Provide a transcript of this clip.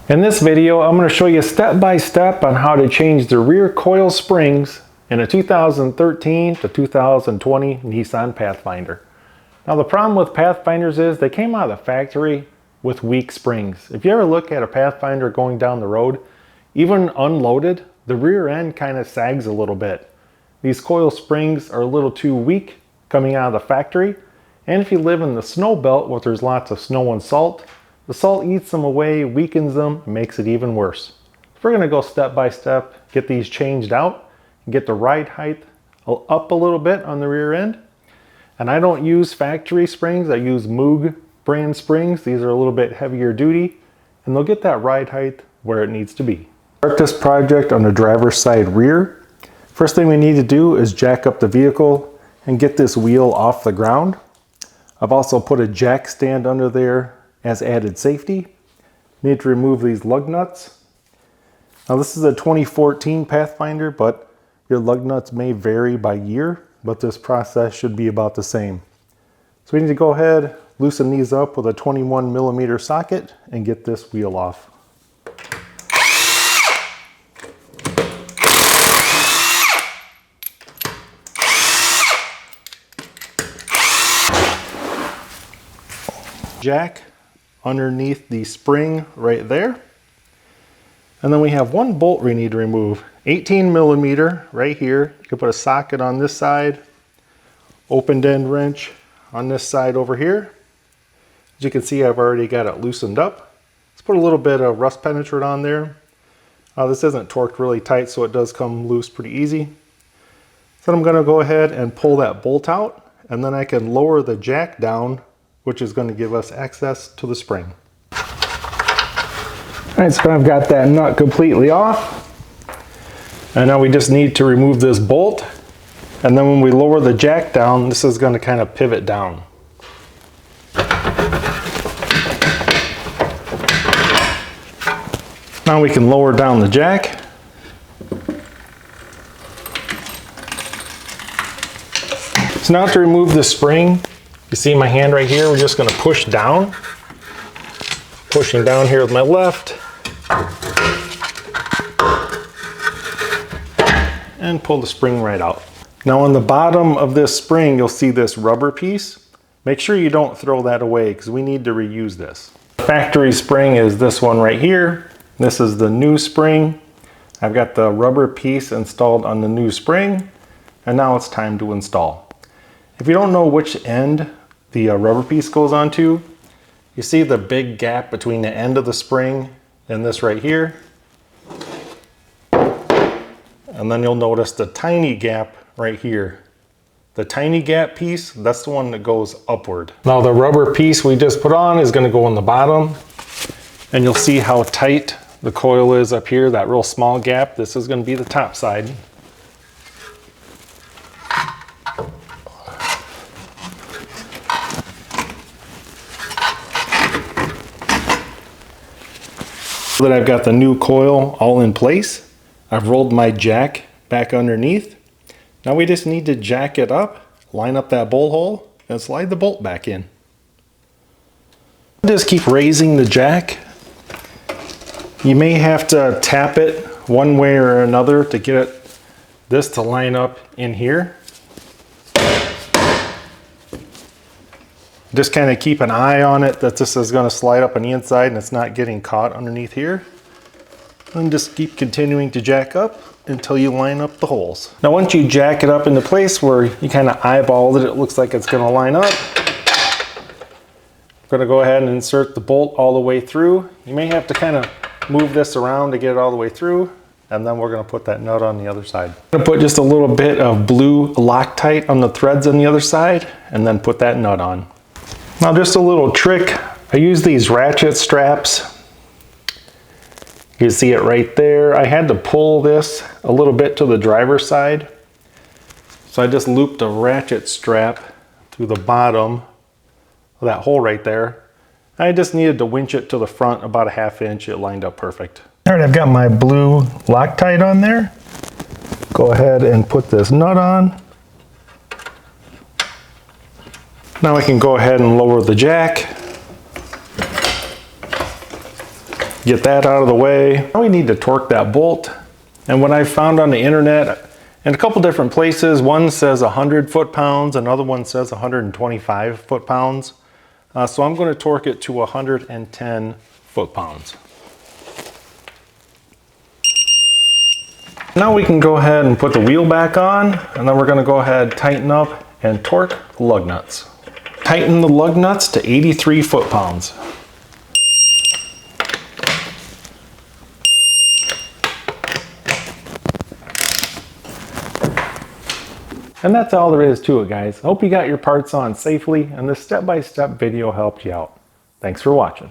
In this video, I'm going to show you step by step on how to change the rear coil springs in a 2013 to 2020 Nissan Pathfinder. Now the problem with Pathfinders is they came out of the factory with weak springs. If you ever look at a Pathfinder going down the road, even unloaded, the rear end kind of sags a little bit. These coil springs are a little too weak coming out of the factory, and if you live in the snow belt where there's lots of snow and salt, the salt eats them away, weakens them, and makes it even worse. So we're going to go step by step, get these changed out, and get the ride height up a little bit on the rear end. And I don't use factory springs, I use Moog brand springs. These are a little bit heavier duty, and they'll get that ride height where it needs to be. Start this project on the driver's side rear. First thing we need to do is jack up the vehicle and get this wheel off the ground. I've also put a jack stand under there as added safety. Need to remove these lug nuts. Now this is a 2014 Pathfinder, but your lug nuts may vary by year, but this process should be about the same. So we need to go ahead, loosen these up with a 21mm socket and get this wheel off. Jack underneath the spring right there. And then we have one bolt we need to remove. 18mm right here. You can put a socket on this side, opened end wrench on this side over here. As you can see, I've already got it loosened up. Let's put a little bit of rust penetrant on there. This isn't torqued really tight, so it does come loose pretty easy. So I'm going to go ahead and pull that bolt out, and then I can lower the jack down, which is going to give us access to the spring. All right, so I've got that nut completely off. And now we just need to remove this bolt. And then when we lower the jack down, this is going to kind of pivot down. Now we can lower down the jack. So now to remove the spring, you see my hand right here, we're just going to push down. Pushing down here with my left. And pull the spring right out. Now on the bottom of this spring, you'll see this rubber piece. Make sure you don't throw that away because we need to reuse this. The factory spring is this one right here. This is the new spring. I've got the rubber piece installed on the new spring, and now it's time to install. If you don't know which end the rubber piece goes onto, you see the big gap between the end of the spring and this right here. And then you'll notice the tiny gap right here. The tiny gap piece, that's the one that goes upward. Now the rubber piece we just put on is going to go on the bottom, and you'll see how tight the coil is up here, that real small gap. This is going to be the top side. So that I've got the new coil all in place, I've rolled my jack back underneath. Now we just need to jack it up, line up that bolt hole, and slide the bolt back in. Just keep raising the jack. You may have to tap it one way or another to get this to line up in here. Just kind of keep an eye on it that this is going to slide up on the inside and it's not getting caught underneath here. And just keep continuing to jack up until you line up the holes. Now once you jack it up into place where you kind of eyeball it, it looks like it's going to line up. I'm going to go ahead and insert the bolt all the way through. You may have to kind of move this around to get it all the way through, and then we're going to put that nut on the other side. I'm going to put just a little bit of blue Loctite on the threads on the other side, and then put that nut on. Now just a little trick, I use these ratchet straps. You can see it right there. I had to pull this a little bit to the driver's side. So I just looped a ratchet strap through the bottom of that hole right there. I just needed to winch it to the front about a ½ inch. It lined up perfect. All right, I've got my blue Loctite on there. Go ahead and put this nut on. Now I can go ahead and lower the jack. Get that out of the way. Now we need to torque that bolt. And what I found on the internet, in a couple different places, one says 100 foot-pounds, another one says 125 foot-pounds. So I'm going to torque it to 110 foot-pounds. Now we can go ahead and put the wheel back on, and then we're going to go ahead, tighten up, and torque the lug nuts. Tighten the lug nuts to 83 foot-pounds. And that's all there is to it, guys. Hope you got your parts on safely and this step-by-step video helped you out. Thanks for watching.